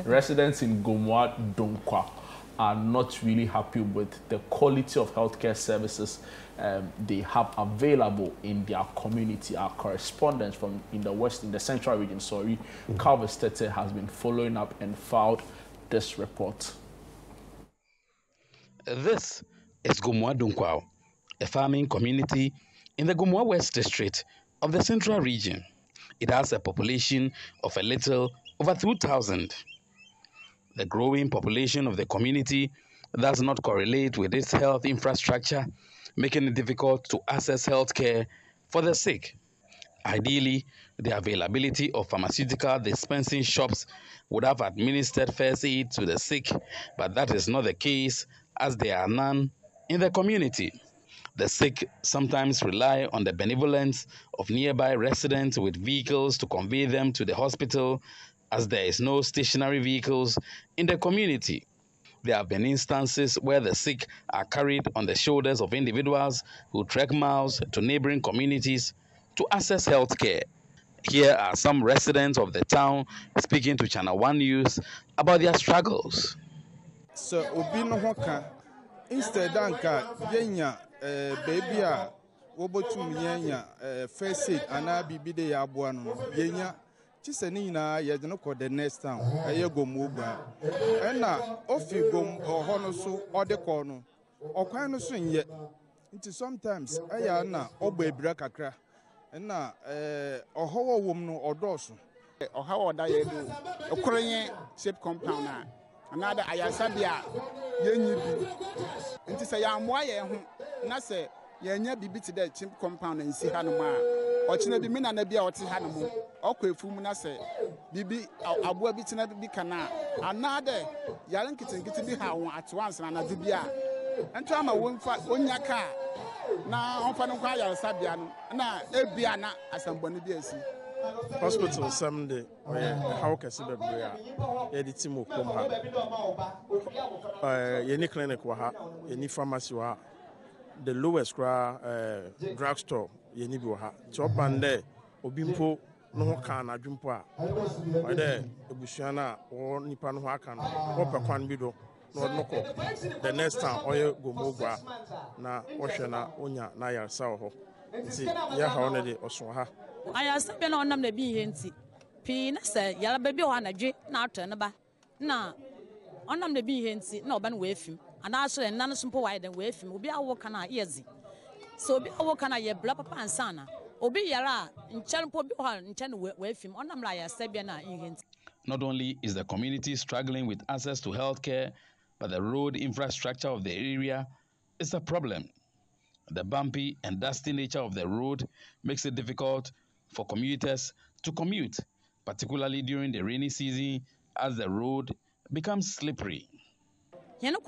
Residents in Gomoa, Dunkwa are not really happy with the quality of healthcare services they have available in their community. Our correspondent from in the central region, Calvus Tete, has been following up and filed this report. This is Gomoa Dunkwa, a farming community in the Gomoa West district of the central region. It has a population of a little over 2,000. The growing population of the community does not correlate with its health infrastructure, making it difficult to access health care for the sick. Ideally, the availability of pharmaceutical dispensing shops would have administered first aid to the sick, but that is not the case as there are none in the community. The sick sometimes rely on the benevolence of nearby residents with vehicles to convey them to the hospital, as there is no stationary vehicles in the community. There have been instances where the sick are carried on the shoulders of individuals who trek miles to neighboring communities to access health care. Here are some residents of the town speaking to ChannelOne News about their struggles. So, instead yenya baby a wobotum yenya first aid ana bibide ya aboa no yenya chiseni na ye de no ko the next town eye Gomoa na ofi gom ho no so ode ko no okwan no so nye nti sometimes aya na ogba ebira kakra na ohowo wom no odoso ohawo da ye do okronye shape compound na another ayasabia yenyi bi nti se ya moa ye ho na se yenya bibi ti da chimp compound nsi ha no ma ochina bi mina na bia ote ha no mo okwafu na se bibi aboa bi tina bi kana another yare nkitinkiti bi ha won at once na de bia ento ama wonfa onyaka na onfa no kwa ayasabia no na ebia na asamboni bi asi hospital someday how can see bebre ya di timo kom ha yeni clinic wa ha yeni pharmacy wa the lowest drugstore yeni bi wa ha chopande obimpo no ho kan na dwumpo a ode ebusuan na wo nipa no ho aka no wo pekwan bi do no noko the next time oye Gomoa na wo hwe na onya na yarsa ho nti ya ha one de oso ha aya sabe na onam na bi henti pi na se yala ba bi ho anadwe na ato ne ba na onam na bi henti na oba na wefim ana so na no so wide den wefim obi awo kana yezi so obi awo kana ye bla papa ansana obi yara nchanpo bi ho nchan wefim onam la ya sabe na henti. Not only is the community struggling with access to healthcare, but the road infrastructure of the area is a problem. The bumpy and dusty nature of the road makes it difficult for commuters to commute, particularly during the rainy season as the road becomes slippery. You know,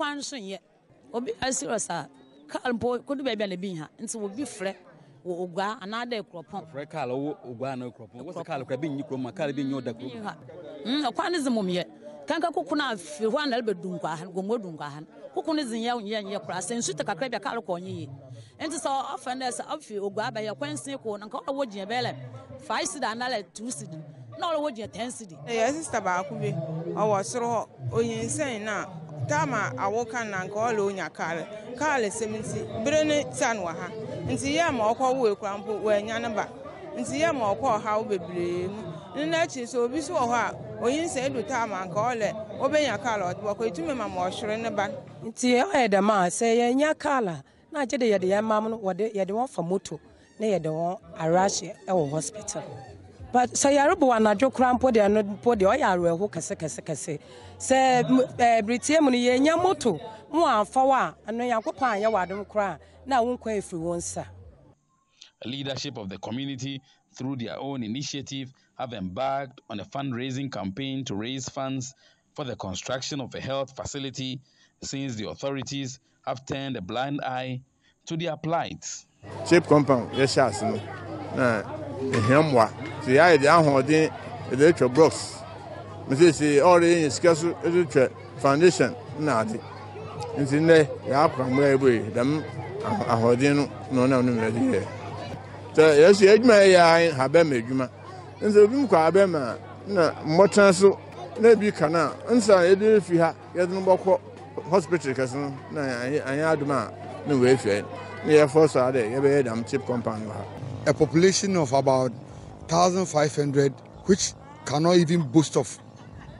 obi asirasa kalpo kudu baby na bi ha nti obi frɛ ogwa anade kropon frɛ kala ogwa na kropon wo se kala kra bi nyi krom kala bi nyi oda krom akwan zimumye kanka kokuna fi ho na be Dunkwa han Gomoa Dunkwa han kokuna zin ye kra sensu ta kakra bi kala ko nyi enti so offenders afi ogwa ba ye kwansin ko na ka wo gye bele 5 cedi na 2 cedi na wo gye 10 cedi sister ba ku bi owo soro oyinsen na tama awoka na nka ole onya kale 70 brene tanwa ha nti ya ma okwo wo ekrampo wo anya na ba nti ya ma okwo ha wo bebre mu na chi so obi so ho a oyinsen edu tama nka ole obenya kale otbo itume ma mo hwere ne ba nti e de ma se ya nya kala na je de ye de ya mam no wo de ye de won fa moto na ye de won arash e wo hospital but so ya robo anadwo krampo de no po de o ya ro eho kese se britie mu ye nya moto mu amfa wa ano yakopan ya wadom kra na won kwa efri wonsa. Leadership of the community through their own initiative have embarked on a fundraising campaign to raise funds for the construction of a health facility, since the authorities have turned a blind eye to their plight. Shape compound yes no na ehemwa ti ya de ahode the electro blocks me say already in schedule electro foundation na ade nti ne ya akwa mo ebe dem ahode no na no me so yes ejuma ya ha be medwuma nti obi mkwa be ma na motan so na bi kana nsa edi fi ha yɛde no bɔkɔ hospital kɛse no na anya adoma na we fi na yɛ force ade yɛbɛyɛ dam chip compound ha. A population of about 1,500 which cannot even boast of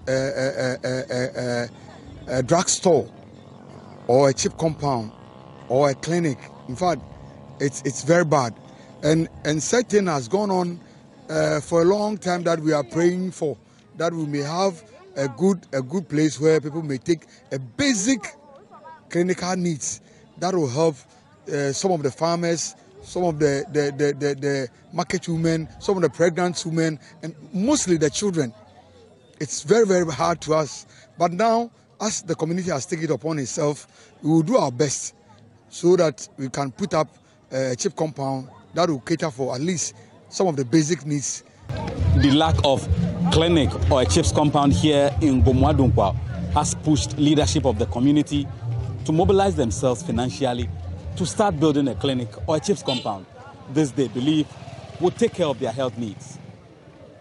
a drugstore or a chip compound or a clinic. In fact, it's very bad, and such thing has gone on for a long time that we are praying for, that we may have a good place where people may take a basic clinical needs that will help some of the farmers, some of the market women, some of the pregnant women, and mostly the children. It's very, very hard to us. But now, as the community has taken it upon itself, we will do our best so that we can put up a chip compound that will cater for at least some of the basic needs. The lack of clinic or a chips compound here in Gomoa Dunkwa has pushed leadership of the community to mobilize themselves financially to start building a clinic or a chips compound. This, they believe, will take care of their health needs.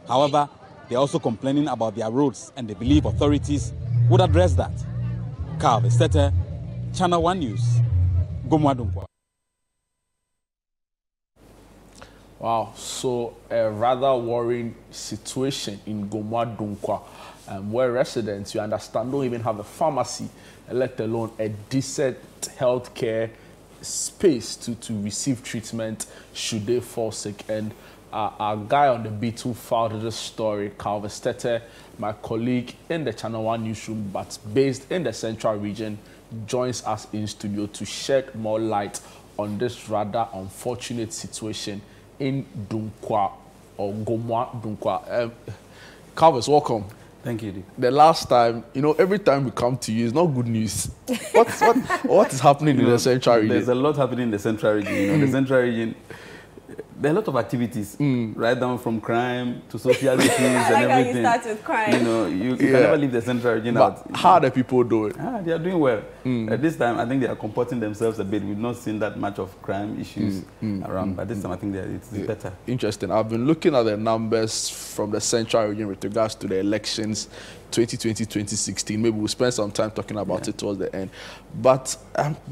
However, they're also complaining about their roads, and they believe authorities would address that. Carl Estete, Channel One News, Gomoa Dunkwa. Wow, so a rather worrying situation in Gomoa Dunkwa, where residents, you understand, don't even have a pharmacy, let alone a decent healthcare space to receive treatment should they fall sick. And our guy on the beat who filed this story, Carl Estete, my colleague in the Channel One newsroom, but based in the central region, joins us in studio to shed more light on this rather unfortunate situation in Dunkwa or Gomoa Dunkwa. Carlos, welcome. Thank you, Dick. The last time, every time we come to you, it's not good news. What is happening in the central region? There's a lot happening in the central region. The central region, there are a lot of activities, right down from crime to social issues and everything. You start with crime. You can never leave the central region out. How are the people doing? They are doing well. At this time, I think they are comporting themselves a bit. We've not seen that much of crime issues around, but this time I think it's better. Interesting. I've been looking at the numbers from the central region with regards to the elections 2020-2016. Maybe we'll spend some time talking about it towards the end. But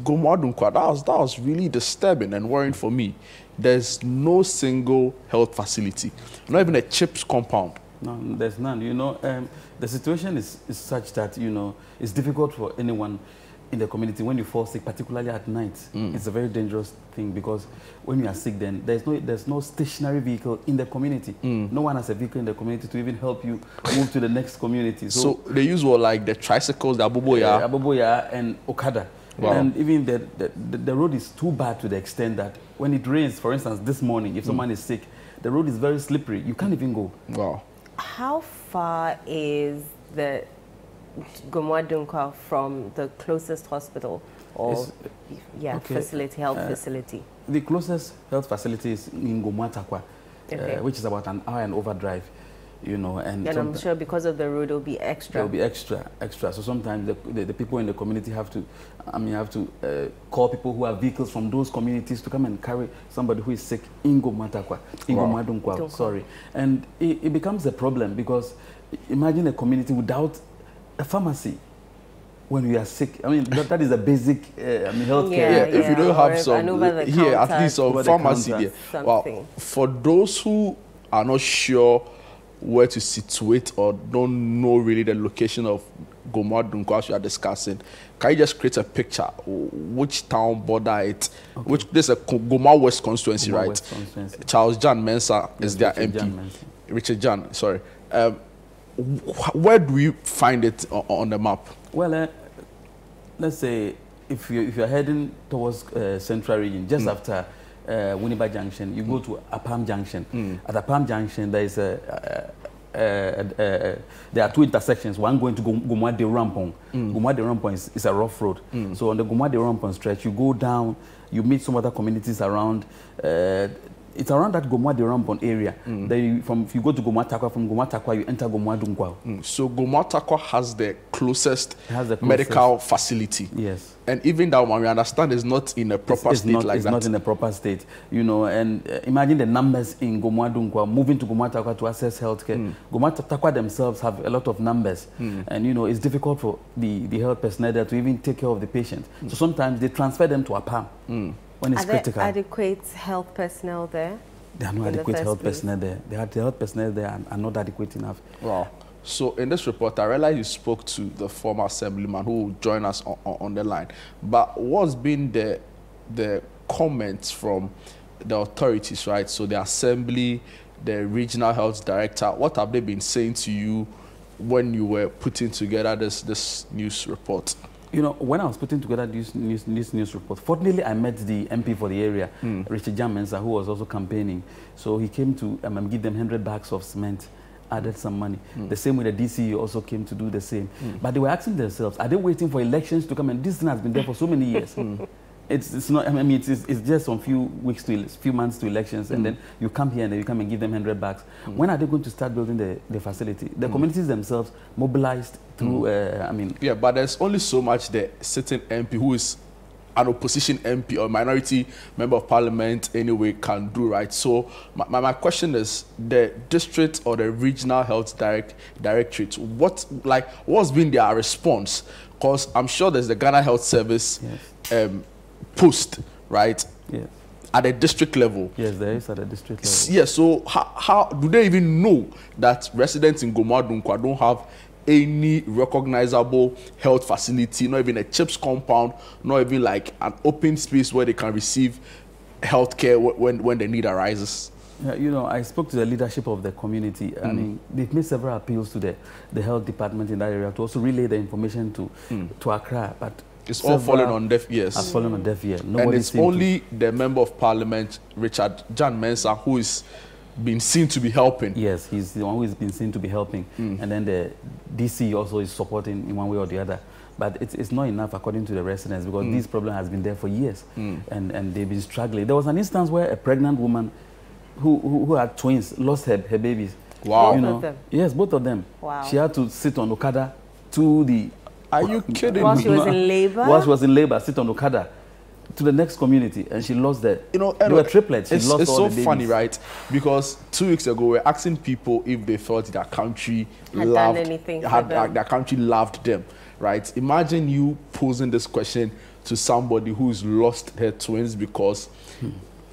Gomoa Dunkwa, that was really disturbing and worrying for me. There's no single health facility, not even a chips compound. No, there's none. The situation is such that, it's difficult for anyone in the community when you fall sick, particularly at night. It's a very dangerous thing because when you are sick, then there's no stationary vehicle in the community. No one has a vehicle in the community to even help you move to the next community. So they use like the tricycles, the Aboboya? Aboboya and Okada. Wow. And even the road is too bad to the extent that when it rains, for instance, this morning, if someone is sick, the road is very slippery. You can't even go. Wow. How far is the Gomoa Dunkwa from the closest hospital or facility, health facility? The closest health facility is in Gomoa Takwa, which is about an hour and over drive. And I'm sure because of the road, it'll be extra. It'll be extra. So sometimes the people in the community have to, call people who have vehicles from those communities to come and carry somebody who is sick in Gomoa Takwa, in Gomoa Dunkwa, sorry. And it becomes a problem because imagine a community without a pharmacy when we are sick. I mean, that is a basic healthcare. If you don't have some here, at least some pharmacy there. Well, for those who are not sure where to situate or don't know really the location of Gomoa Dunkwa you are discussing, can you just create a picture? Which town border it? Okay. There's a Gomoa West constituency, right? West constituency. Charles John Mensah is their MP. Richard John, sorry. Where do we find it on the map? Well, let's say if you're heading towards Central Region, just after Winneba Junction, you go to Apam Junction. At Apam Junction, there is there are two intersections. One going to Gomoa de Rampong. Gomoa de Rampong is a rough road. So on the Gomoa de Rampong stretch, you go down, you meet some other communities around. It's around that Gomoa de Rampong area. Then if you go to Gomoa Takwa, from Gomoa Takwa, you enter Gomoa Dunkwa. So Gomoa Takwa has the closest medical facility. Yes. And even that one, we understand, is not in a proper state like that. It's not in a proper state, you know. And imagine the numbers in Gomoa Dunkwa moving to Gomoa Takwa to access healthcare. Gomoa Takwa themselves have a lot of numbers, and you know it's difficult for the health personnel there to even take care of the patient. So sometimes they transfer them to APAM when it's critical. Are there adequate health personnel there? There are no adequate health personnel there. The health personnel there are not adequate enough. Wow. So in this report, I realized you spoke to the former assemblyman who will join us on the line. But what's been the comments from the authorities, right? So the assembly, the regional health director, what have they been saying to you when you were putting together this news report? You know, when I was putting together this news report, fortunately I met the MP for the area, Richard Mensa, who was also campaigning. So he came to give them 100 bags of cement, added some money. The same way the DC also came to do the same. But they were asking themselves, are they waiting for elections to come? And this thing has been there for so many years. It's not, I mean, it's just some few months to elections, and then you come here and then you come and give them 100 bags. When are they going to start building the facility? The communities themselves mobilized through, Yeah, but there's only so much the sitting MP who is an opposition MP or minority member of parliament anyway can do, right? So my question is, the district or the regional health directorate, what's been their response? Because I'm sure there's the Ghana Health Service post, right? Yes. At the district level. Yes, there is at the district level. Yes, so how do they even know that residents in Gomoa Dunkwa don't have any recognizable health facility, not even a CHIPS compound, not even like an open space where they can receive health care when the need arises? Yeah, you know, I spoke to the leadership of the community. I mean, they've made several appeals to the health department in that area to also relay the information to Accra, but it's all fallen on deaf ears. Has fallen on deaf ears. And it's only the member of parliament, Richard Mensa, who is been seen to be helping. Yes, he's the one who has been seen to be helping. And then the DC also is supporting in one way or the other. But it's not enough according to the residents, because this problem has been there for years. And they've been struggling. There was an instance where a pregnant woman who had twins lost her babies. Wow. You know, both of them? Yes, both of them. Wow. She had to sit on Okada to the... Are you kidding While me? she was in labor? While she was in labor, sit on Okada to the next community, and she lost that. You know, they were triplets. It's all so the babies. funny, right? Because 2 weeks ago, we were asking people if they felt their country their country loved them, right? Imagine you posing this question to somebody who's lost her twins because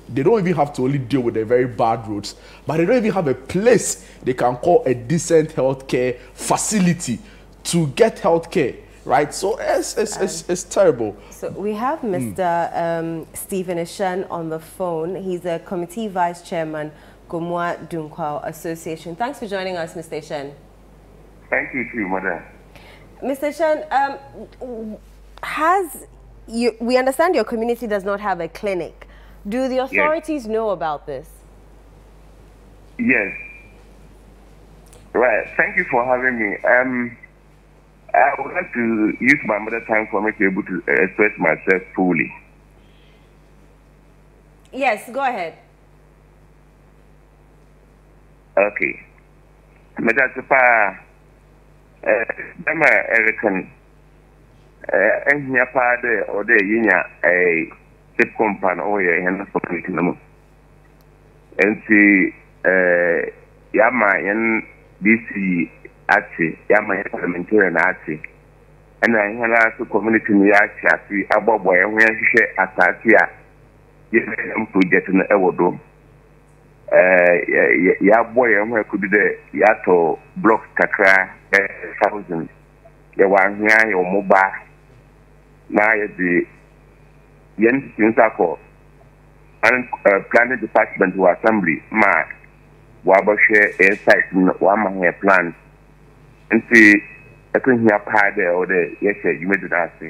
they don't even have to only deal with the very bad roads, but they don't even have a place they can call a decent healthcare facility to get healthcare. Right, so it's terrible. So we have Mr. Stephen Eshan on the phone. He's a committee vice chairman, Gomoa Dunkwa Association. Thanks for joining us, Mr. Eshan. Thank you too, madam. Mr. Eshan, we understand your community does not have a clinic. Do the authorities know about this? Yes. Right. Thank you for having me. I would like to use my mother tongue for me to be able to express myself fully. Yes, go ahead. Okay. Madam Tapa, Dama Erican, and here father or the Yinya, a chip compound or a hand for me. And see, Yama and DC. Ati yama parliamentarian ati ana hana su community ni ya shafi agbagbo ya hwe hwehwe asasi a yem project na ewodo ya boy ya hwe kudu de ya to blocks kakra 1000 ya wa hwea ya omoba na ya di yen sinsako and planning department wa assembly ma wa bo share a site wa ma here plan. And see, I think he had or the yes, you made it ask.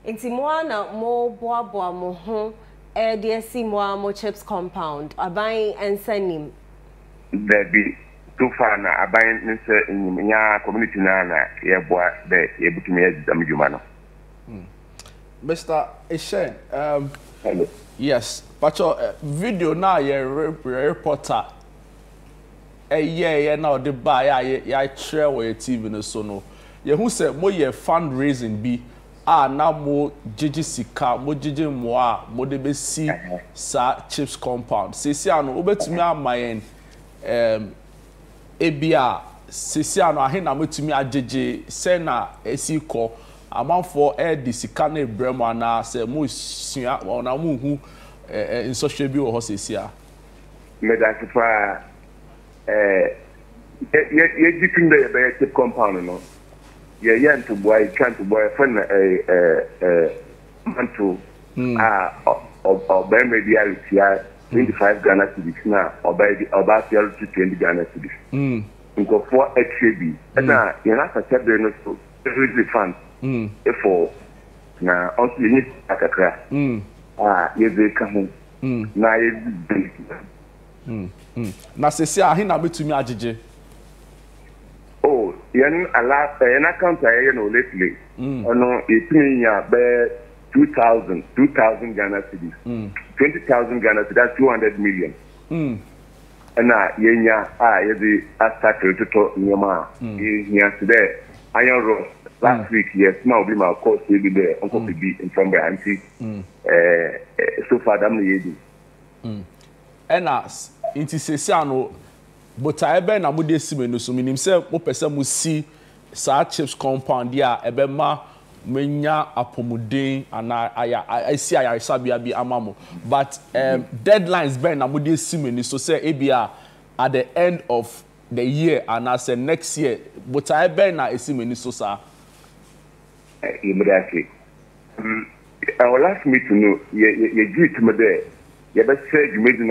Inti mwana mo boa mo ho DSC mo chips compound abayin ensanim. There be too far na abayin nse in ya community na ye boa the ye butumi damjuma no. Mr. Eshen, hello. Yes, but your video now ye reporter yeah now the buy ya share with TV no so no ye who say mo ye fundraising bi na mo jiji sika mo jiji mo mo de be si sa chips compound sesi ano obetumi amayen ebia sesi ano ahe na motumi ajeje se na esiko amanfo di sika na ebrem ana se mo sua ona mo hu insoshe bi wo ho sesi a medasifa ye jitunde ye be chip compound no ye yan to boy trying to boy friend manto or by reality 25 Ghana cedis na or by 20 Ghana cedis nko for HB na ye na ka tebe no so really fund for na also you need akakra ye ze ka ho na ye na sesi a hin na betumi ajeje oh yen ala yen account aye no lately ono etumi ya be 2000 Ghana cedis 20,000 Ghana cedis that's 200 million na yenya yedi start to nyoma here today iron road last week yes now be my course will be there uncle be in from the anti so far damn yedi enas inti sesi ano bota ebe na mode sime no so minim se mo pese mo si sa chips compound ya ebe ma menya apomuden ana aya si aya sabia bi amamo but deadlines ben na mode sime ni so say ebia at the end of the year and as next year bota ebe na esime ni so sa immediately our last meeting no ye give to me there you better say you made an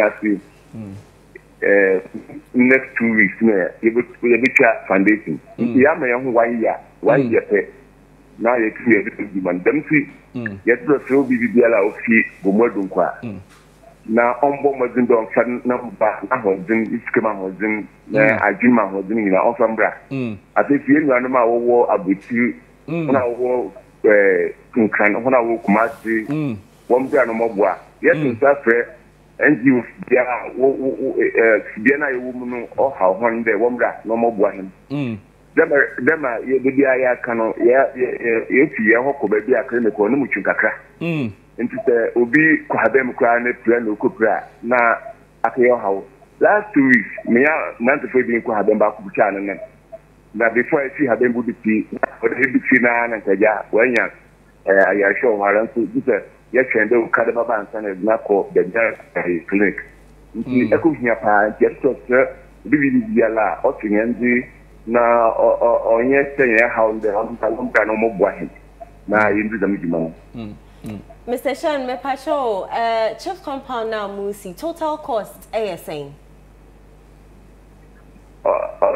next 2 weeks you be foundation ya me ho 1 year pay now you clear the man them see you to so be biala of Gomoa Dunkwa na ombo modin don fan na ba na hodin iskema hodin na ajima hodin na ofambra ati fie nwa ma wo abuti na wo kunkan ho na wo kumasi wo mbia no moboa yes safre NGO dia bia na yewu mu no o ha ho nde wo mbra no moboa him dema ye bia ya kano ye fi ye hoko ba bia kan ko no mu twunkakra nti se obi ko habem kra na plan okopra na akayo hawo last 2 weeks me ya nante fo bi ko habem ba ko bucha nan na before I see habem bu bi o de bi na na taja wanya ya show haran so this ya twende o kada baba ansa na ko the clinic nti akuhia pa just to bi la o tinyendi na onye senye how the homka no mo boahin na yindu da midima Mr. Shan me pacho chief compound now musi total cost saying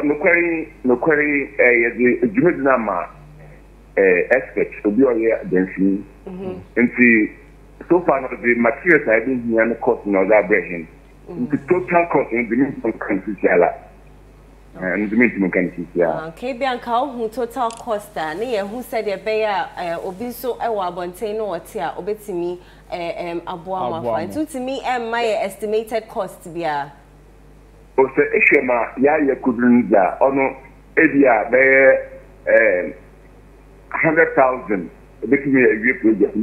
no query the jumedina ma expert obi oye densi nti so far the materials I been here no cost no that brehin the total cost in the minimum country yala and the minimum country yeah okay bianca who total cost na ye who said e be ya obi so e wa abonten no wote a obetimi aboa mafa ntutimi my estimated cost bia o se eshema ya ye kudunza ono ebia be 100,000 obetimi a year project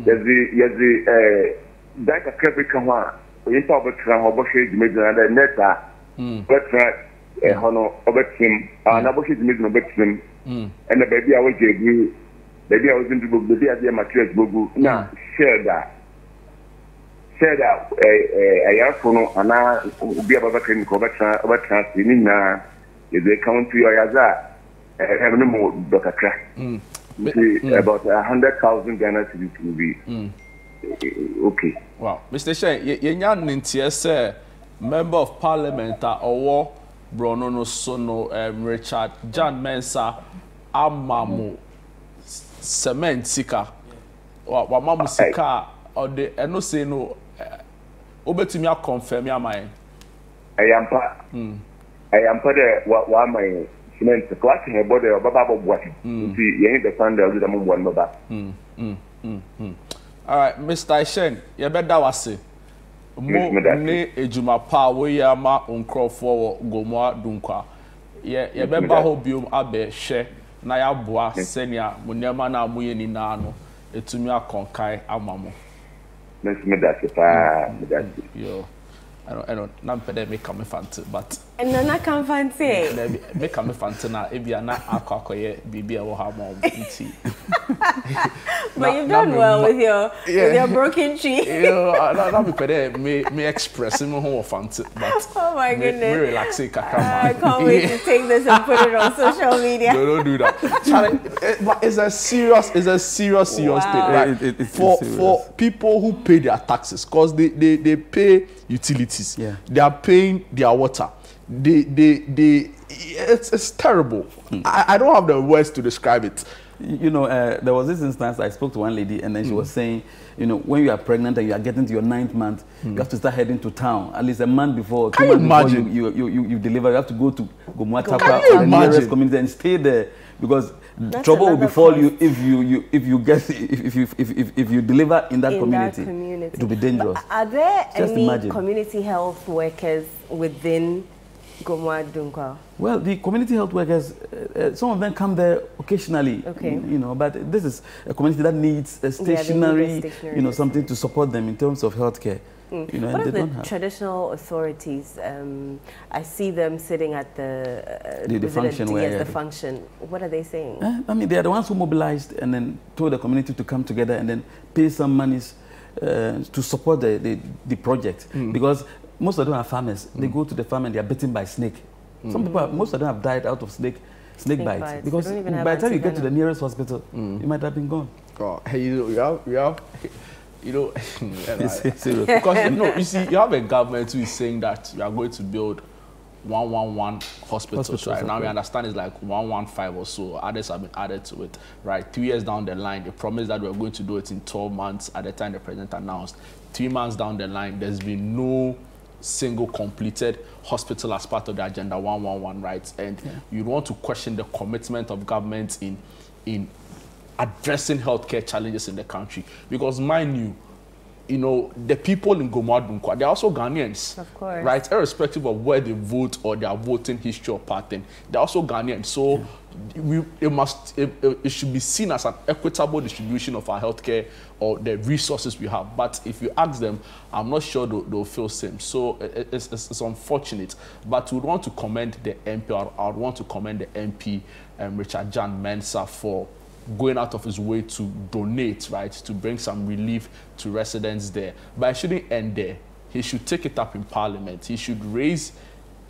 there's the that a capital one we talk about transfer the neta but hono obetim na boshi dimizno obetim and the baby I was baby I was in the book baby I materials bogu na share that a yafono ana bi ababa kan ko obetra ni na is a country oyaza have no more dokakra about 100,000 Ghana cedis will be okay. Wow, Mr. Shay, yenya nintie say member of parliament owo Brono no sono Richard John Mensa amamu cement sika wa mamu sika or the eno say no obetumi a confirm ya mai ayampa de wa mai cement class he body baba bobo nti yen the fund of the mo baba all right Mr. Shen you better wase mo ne ejuma pa wo ya ma onkrofo Gomoa Dunkwa ye beba ho biom abe hwe na ya boa senia munema na amoye ni na no etumi akonkai amamo me that pa me that yo I don't na mpede me come fante but and na kan fante me come fante na ebia na akoye bibia wo ha mo nti but you've done well with your broken tree. Na me pede me express me ho fante but oh my goodness, me relax it kakama. I can't wait to take this and put it on social media. No, don't do that. Charlie, it's a serious thing, right? For people who pay their taxes, because they pay utilities, they are paying their water. It's terrible. I don't have the words to describe it. You know, there was this instance, I spoke to one lady and then she was saying, you know, when you are pregnant and you are getting to your 9th month, you have to start heading to town at least a month before. Can you imagine? You deliver, you have to go to Gomoa or the nearest community and stay there because trouble will befall you if you deliver in that community. It will be dangerous. But are there any community health workers within Gomoa Dunkwa? Well, the community health workers, some of them come there occasionally, you know, but this is a community that needs a stationary, you know, something to support them in terms of healthcare. You know, what are the traditional authorities? I see them sitting at the function. The function. What are they saying? I mean, they are the ones who mobilized and then told the community to come together and then pay some monies to support the project because most of them are farmers. They go to the farm and they are bitten by snake. Some people, most of them have died out of snake bites because by the time you get to the nearest hospital, you might have been gone. Oh, hey, you have. You know, because no, you see, you have a government who is saying that you are going to build 111 hospitals, right? Now we understand it's like 115 or so. Others have been added to it, right? 2 years down the line, they promised that we are going to do it in 12 months at the time the president announced. 3 months down the line, there's been no single completed hospital as part of the Agenda 111, right? And you want to question the commitment of government in addressing healthcare challenges in the country, because mind you know, the people in Gomoa Dunkwa, they're also Ghanaians, of course, right? Irrespective of where they vote or their voting history or pattern, they're also Ghanaians. So it should be seen as an equitable distribution of our healthcare or the resources we have. But if you ask them, I'm not sure they'll feel same. So it's unfortunate. But we want to commend the MP. I would want to commend the MP, Richard Jan Mensah, for going out of his way to donate, right, to bring some relief to residents there. But it shouldn't end there. He should take it up in Parliament. He should raise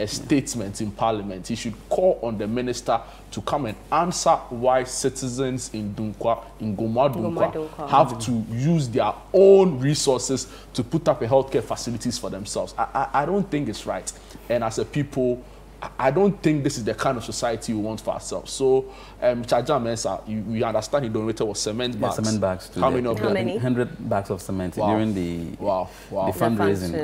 a statement in Parliament. He should call on the minister to come and answer why citizens in Dunkwa, in Gomoa Dunkwa, have to use their own resources to put up a healthcare facilities for themselves. I don't think it's right. And as a people, I don't think this is the kind of society we want for ourselves. So, Chaja Mensah, we understand he donated with cement bags. Cement bags. How many of them? 100 bags of cement during the fundraising.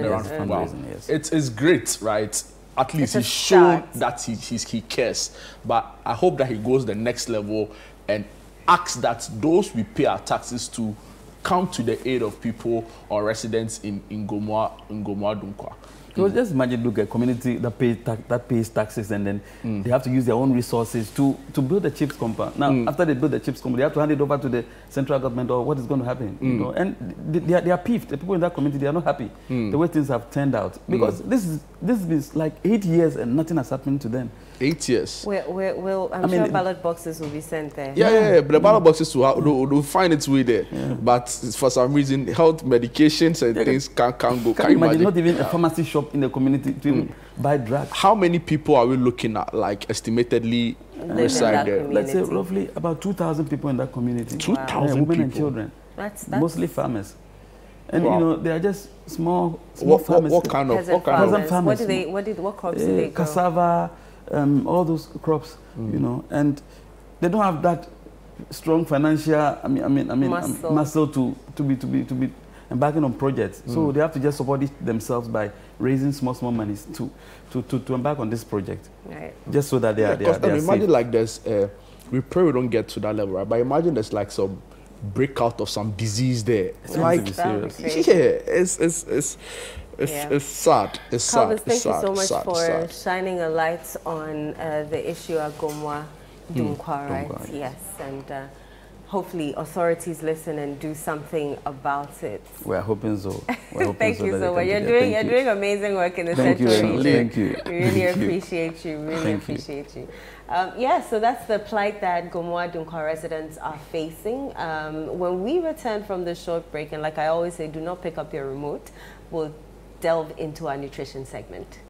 Yes. It's great, right? At least he's shown that he cares. But I hope that he goes the next level and asks that those we pay our taxes to come to the aid of people or residents in Gomoa Dunkwa. So just imagine, look, a community that pays taxes and then they have to use their own resources to build a chips compound. Now, after they build the chips compound, they have to hand it over to the central government, or what is going to happen? You know? And they are peeved. The people in that community, they are not happy the way things have turned out, because this is like 8 years and nothing has happened to them. 8 years. I'm sure ballot boxes will be sent there. Yeah, but the ballot boxes will find its way there. Yeah. But for some reason, health medications and things can't go. Can you imagine? Not even a pharmacy shop in the community to even buy drugs. How many people are we looking at, like, estimatedly reside there? Let's say roughly about 2,000 people in that community. 2,000 women people and children. That's mostly farmers. And you know, they are just small farmers. What kind of farmers? What crops do they grow? Cassava, all those crops, you know, and they don't have that strong financial muscle to be embarking on projects. So they have to just support it themselves by raising small monies to embark on this project. Right. Just so that they are imagine safe. Like there's we pray we don't get to that level, right? But imagine there's like some break out of some disease there. That's Like, it's sad. It's sad. Calvis, thank you so much for shining a light on the issue at Gomoa, Dunkwa, right? Yes, and hopefully authorities listen and do something about it. We're hoping so. Thank you so much. You're doing amazing work in the Central Region. Thank you. We really appreciate you. Really appreciate you. Yeah, so that's the plight that Gomoa Dunkwa residents are facing. When we return from the short break, and like I always say, do not pick up your remote, we'll delve into our nutrition segment.